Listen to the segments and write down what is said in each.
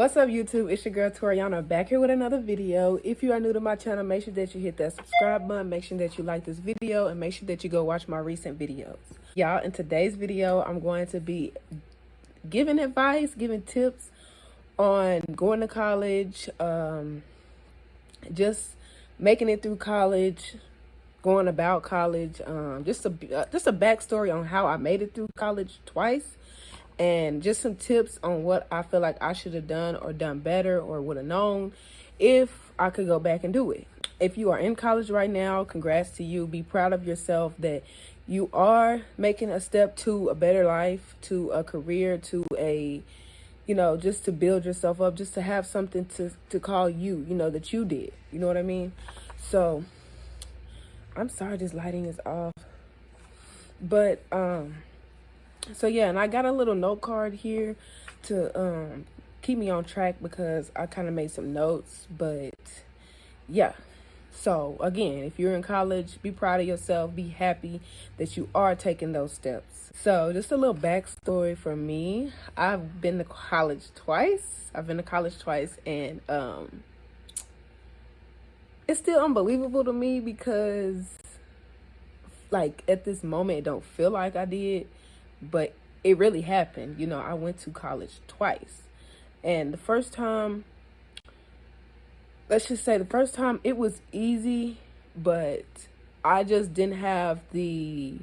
What's up, YouTube? It's your girl Toriana back here with another video. If you are new to my channel, make sure that you hit that subscribe button, make sure that you like this video, and make sure that you go watch my recent videos. Y'all, in today's video, I'm going to be giving advice, giving tips on going to college, just making it through college, going about college, just a backstory on how I made it through college twice. And just some tips on what I feel like I should have done or done better or would have known if I could go back and do it. If you are in college right now, congrats to you. Be proud of yourself that you are making a step to a better life, to a career, to a, just to build yourself up, just to have something to call you, that you did. You know what I mean? So, I'm sorry this lighting is off. But, so yeah, and I got a little note card here to keep me on track because I kind of made some notes. But yeah, so again, if you're in college, be proud of yourself, be happy that you are taking those steps. So just a little backstory for me. I've been to college twice. And it's still unbelievable to me because like at this moment it don't feel like I did. But it really happened. I went to college twice. And the first time, let's just say the first time it was easy, but I just didn't have the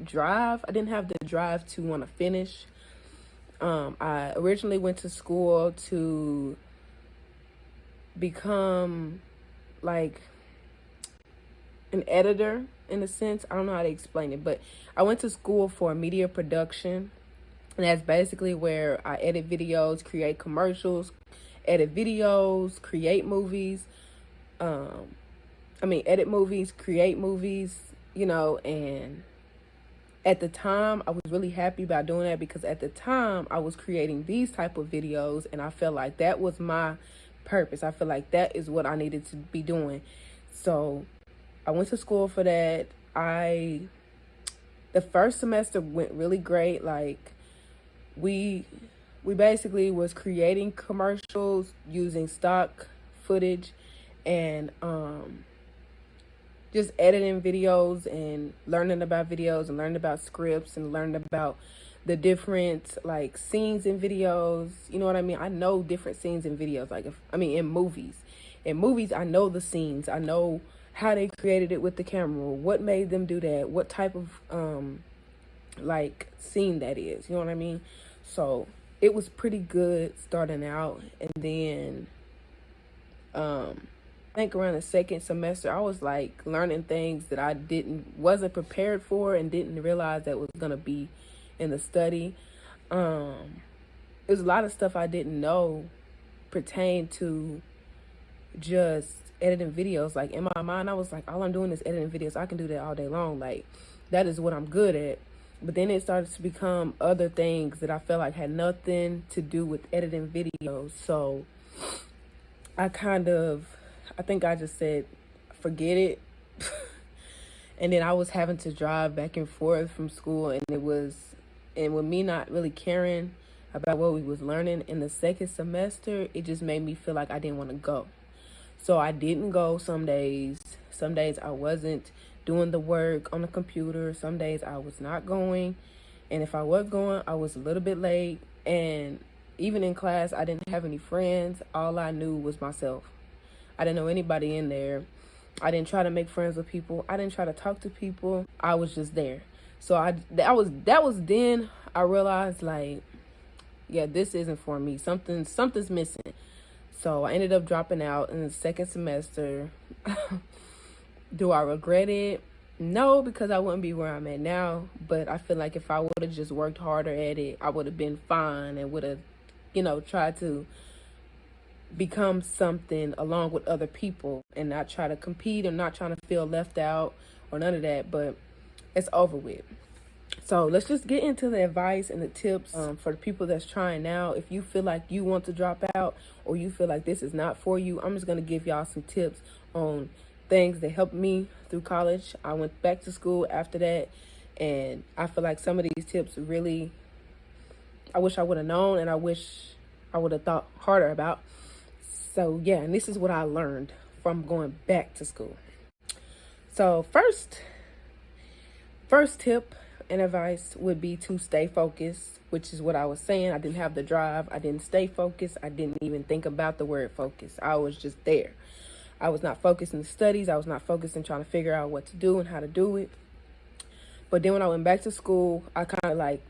drive. I didn't have the drive to want to finish. I originally went to school to become like an editor, in a sense. I don't know how to explain it, but I went to school for media production, and that's basically where I edit videos, create commercials, edit videos, create movies. Edit movies, create movies, and at the time I was really happy about doing that because at the time I was creating these type of videos and I felt like that was my purpose. I feel like that is what I needed to be doing. So I went to school for that. The first semester went really great. Like we basically was creating commercials using stock footage and just editing videos and learning about videos and learning about scripts and learning about the different like scenes in videos. You know what I mean? I know different scenes in videos. In movies. In movies, I know the scenes. I know how they created it with the camera, what made them do that, what type of scene that is, you know what I mean? So it was pretty good starting out. And then I think around the second semester I was like learning things that I wasn't prepared for and didn't realize that was gonna be in the study. There's a lot of stuff I didn't know pertained to just editing videos. Like in my mind I was like, all I'm doing is editing videos. I can do that all day long. Like that is what I'm good at. But then it started to become other things that I felt like had nothing to do with editing videos. So I think I just said forget it. And then I was having to drive back and forth from school, and with me not really caring about what we was learning in the second semester, it just made me feel like I didn't want to go. So I didn't go some days. Some days I wasn't doing the work on the computer. Some days I was not going. And if I was going, I was a little bit late. And even in class, I didn't have any friends. All I knew was myself. I didn't know anybody in there. I didn't try to make friends with people. I didn't try to talk to people. I was just there. So that was then I realized, like, yeah, this isn't for me. Something's missing. So I ended up dropping out in the second semester. Do I regret it? No, because I wouldn't be where I'm at now. But I feel like if I would have just worked harder at it, I would have been fine and would have, tried to become something along with other people and not try to compete or not trying to feel left out or none of that. But it's over with. So let's just get into the advice and the tips for the people that's trying now. If you feel like you want to drop out or you feel like this is not for you, I'm just going to give y'all some tips on things that helped me through college. I went back to school after that, and I feel like some of these tips really, I wish I would have known, and I wish I would have thought harder about. So yeah, and this is what I learned from going back to school. So first tip and advice would be to stay focused, which is what I was saying. I didn't have the drive. I didn't stay focused. I didn't even think about the word focus. I was just there. I was not focused in the studies. I was not focused in trying to figure out what to do and how to do it. But then when I went back to school, I kind of like,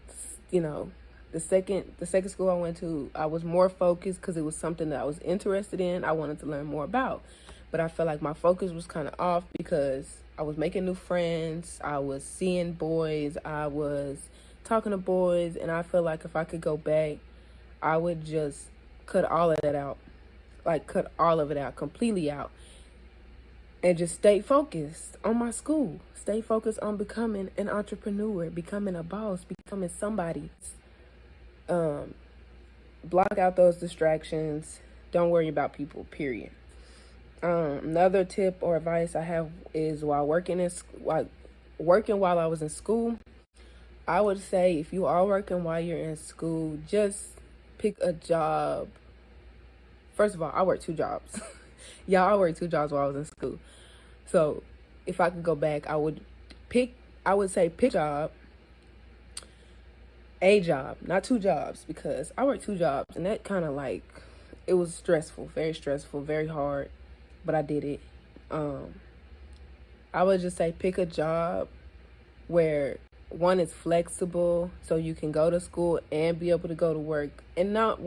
you know, the second school I went to, I was more focused because it was something that I was interested in. I wanted to learn more about. But I felt like my focus was kind of off because I was making new friends. I was seeing boys. I was talking to boys. And I feel like if I could go back, I would just cut all of that out. Like cut all of it out, completely out. And just stay focused on my school. Stay focused on becoming an entrepreneur, becoming a boss, becoming somebody. Block out those distractions. Don't worry about people, period. Another tip or advice I have is while working while I was in school, I would say if you are working while you're in school, just pick a job. First of all, I worked 2 jobs. I worked 2 jobs while I was in school. So if I could go back, I would say pick a job, not 2 jobs, because I worked 2 jobs and that kind of like, it was stressful, very hard, but I did it. I would just say pick a job where one is flexible so you can go to school and be able to go to work and don't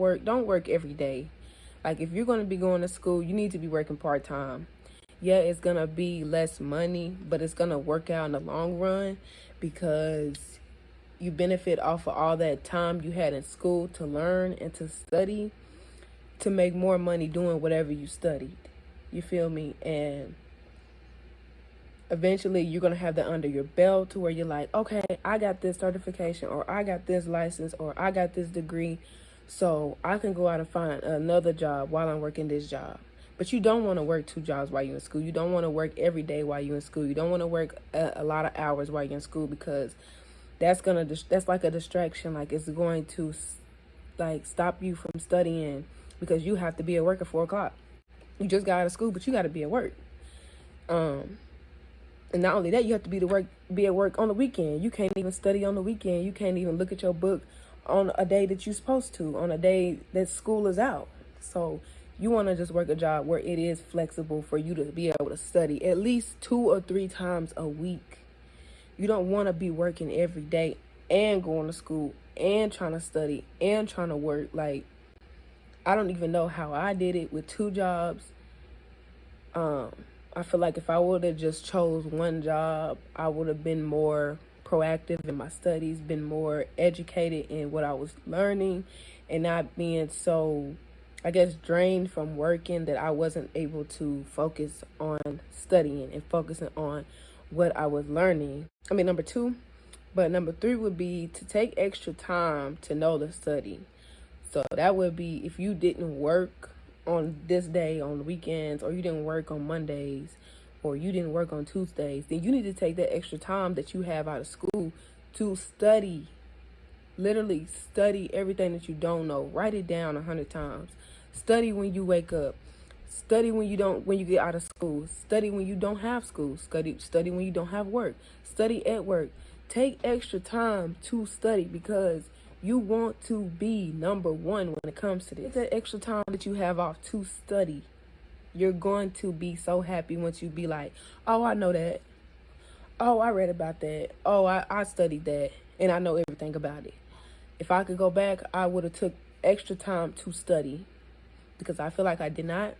work every day. Like if you're going to be going to school, you need to be working part-time. Yeah, it's going to be less money, but it's going to work out in the long run because you benefit off of all that time you had in school to learn and to study to make more money doing whatever you studied. You feel me? And eventually you're going to have that under your belt to where you're like, okay, I got this certification or I got this license or I got this degree, so I can go out and find another job while I'm working this job. But you don't want to work 2 jobs while you're in school. You don't want to work every day while you're in school. You don't want to work a lot of hours while you're in school because that's like a distraction. Like it's going to like stop you from studying because you have to be at work at 4 o'clock. You just got out of school, but you got to be at work. And not only that, you have to be at work on the weekend. You can't even study on the weekend. You can't even look at your book on a day that you're supposed to, on a day that school is out. So you want to just work a job where it is flexible for you to be able to study at least 2 or 3 times a week. You don't want to be working every day and going to school and trying to study and trying to work. Like, I don't even know how I did it with 2 jobs. I feel like if I would have just chose one job, I would have been more proactive in my studies, been more educated in what I was learning, and not being so, I guess, drained from working that I wasn't able to focus on studying and focusing on what I was learning. I mean, number 2. But number 3 would be to take extra time to know the study. So that would be if you didn't work on this day on the weekends, or you didn't work on Mondays, or you didn't work on Tuesdays, then you need to take that extra time that you have out of school to study. Literally study everything that you don't know. Write it down 100 times. Study when you wake up. Study when you get out of school. Study when you don't have school. Study when you don't have work. Study at work. Take extra time to study because you want to be number 1 when it comes to this. That extra time that you have off to study, you're going to be so happy once you be like, oh, I know that. Oh, I read about that. Oh, I studied that and I know everything about it. If I could go back, I would have took extra time to study because I feel like I did not,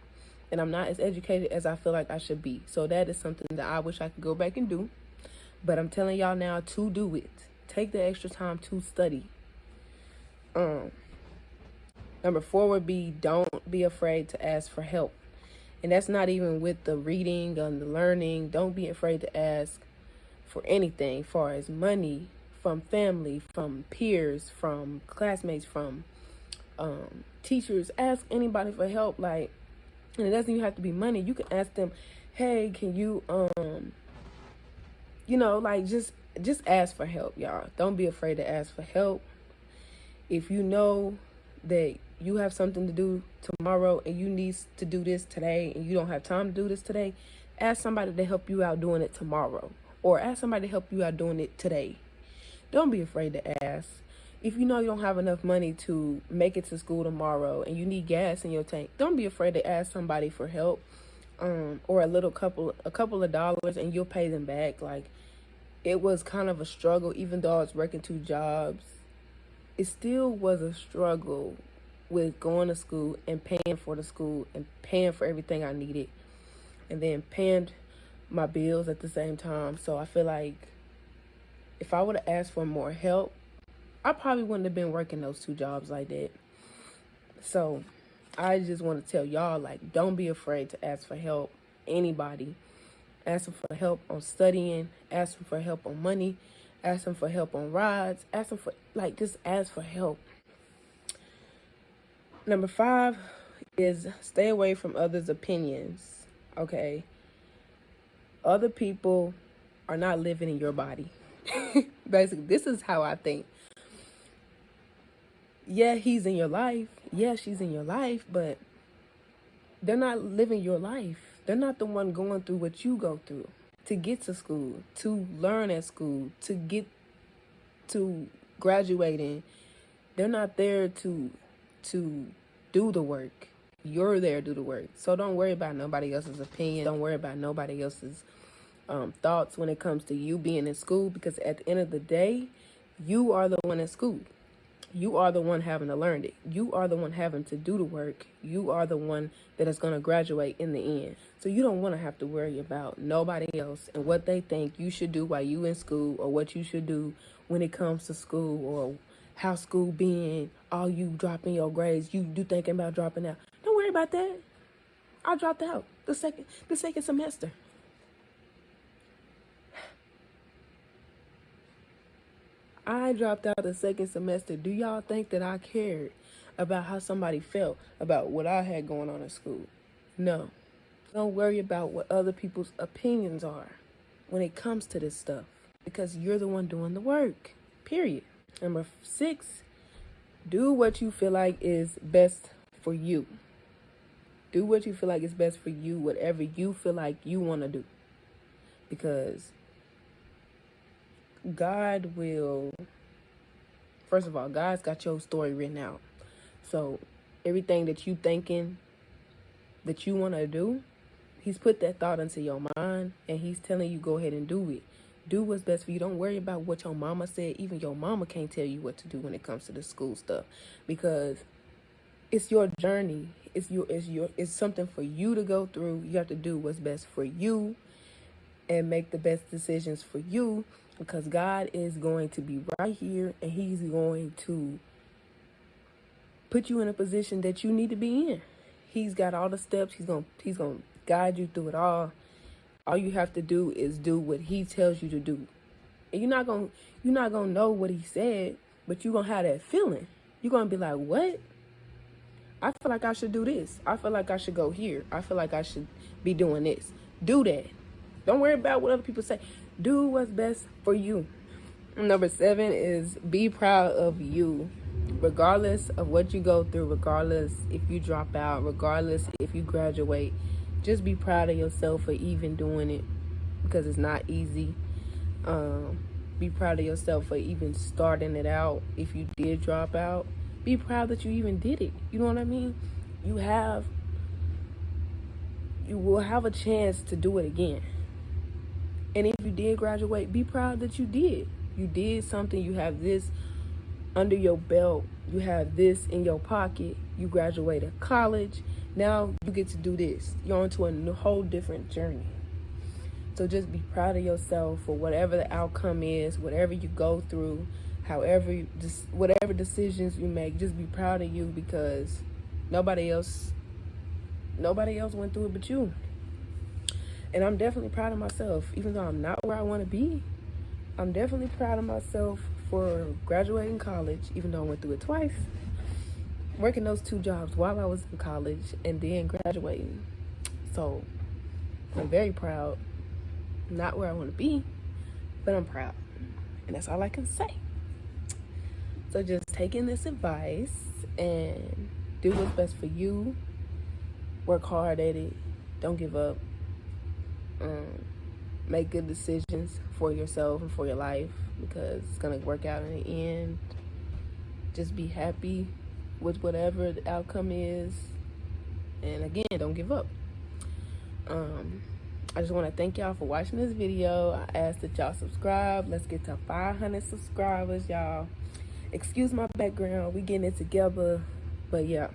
and I'm not as educated as I feel like I should be. So that is something that I wish I could go back and do. But I'm telling y'all now to do it. Take the extra time to study. Number 4 would be don't be afraid to ask for help. And that's not even with the reading and the learning. Don't be afraid to ask for anything as far as money, from family, from peers, from classmates, from teachers. Ask anybody for help. Like, and it doesn't even have to be money. You can ask them, hey, can you like just ask for help, y'all. Don't be afraid to ask for help. If you know that you have something to do tomorrow and you need to do this today and you don't have time to do this today, ask somebody to help you out doing it tomorrow, or ask somebody to help you out doing it today. Don't be afraid to ask. If you know you don't have enough money to make it to school tomorrow and you need gas in your tank, don't be afraid to ask somebody for help, or a couple of dollars, and you'll pay them back. Like, it was kind of a struggle, even though I was working 2 jobs. It still was a struggle with going to school and paying for the school and paying for everything I needed, and then paying my bills at the same time. So I feel like if I would have asked for more help, I probably wouldn't have been working those 2 jobs like that. So I just want to tell y'all, like, don't be afraid to ask for help. Anybody. Ask them for help on studying. Ask them for help on money. Ask them for help on rides. Ask them for, like, just ask for help. Number 5 is stay away from others' opinions. Okay? Other people are not living in your body. Basically, this is how I think. Yeah, he's in your life. Yeah, she's in your life, but they're not living your life. They're not the one going through what you go through to get to school, to learn at school, to get to graduating. They're not there to do the work. You're there to do the work. So don't worry about nobody else's opinion. Don't worry about nobody else's thoughts when it comes to you being in school, because at the end of the day, you are the one in school. You are the one having to learn it. You are the one having to do the work. You are the one that is going to graduate in the end. So you don't want to have to worry about nobody else and what they think you should do while you in school, or what you should do when it comes to school, or how school being, all you dropping your grades, you thinking about dropping out. Don't worry about that. I dropped out the second semester. I dropped out the second semester. Do y'all think that I cared about how somebody felt about what I had going on in school? No. Don't worry about what other people's opinions are when it comes to this stuff, because you're the one doing the work. Period. Number 6, do what you feel like is best for you. Do what you feel like is best for you, whatever you feel like you want to do. Because God will, first of all, God's got your story written out. So everything that you thinking that you want to do, he's put that thought into your mind, and he's telling you go ahead and do it. Do what's best for you. Don't worry about what your mama said. Even your mama can't tell you what to do when it comes to the school stuff, because it's your journey. It's something for you to go through. You have to do what's best for you and make the best decisions for you, because God is going to be right here, and he's going to put you in a position that you need to be in. He's got all the steps. He's going to guide you through it all. All you have to do is do what he tells you to do. And you're not going to know what he said, but you're going to have that feeling. You're going to be like, what? I feel like I should do this. I feel like I should go here. I feel like I should be doing this. Do that. Don't worry about what other people say. Do what's best for you. Number 7 is be proud of you. Regardless of what you go through, regardless if you drop out, regardless if you graduate, just be proud of yourself for even doing it, because it's not easy. Be proud of yourself for even starting it out. If you did drop out, be proud that you even did it. You know what I mean? You will have a chance to do it again. And if you did graduate, be proud that you did. You did something. You have this under your belt. You have this in your pocket. You graduated college. Now you get to do this. You're onto a whole different journey. So just be proud of yourself for whatever the outcome is, whatever you go through, whatever decisions you make. Just be proud of you, because nobody else went through it but you. And I'm definitely proud of myself, even though I'm not where I want to be. I'm definitely proud of myself for graduating college, even though I went through it twice. Working those 2 jobs while I was in college and then graduating. So I'm very proud. Not where I want to be, but I'm proud. And that's all I can say. So just take in this advice and do what's best for you. Work hard at it. Don't give up. Make good decisions for yourself and for your life, because it's going to work out in the end. Just be happy with whatever the outcome is. And again, don't give up. I just want to thank y'all for watching this video. I ask that y'all subscribe. Let's get to 500 subscribers, y'all. Excuse my background. We getting it together. But yeah,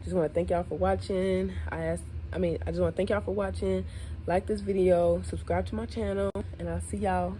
just want to thank y'all for watching. I just want to thank y'all for watching. Like this video, subscribe to my channel, and I'll see y'all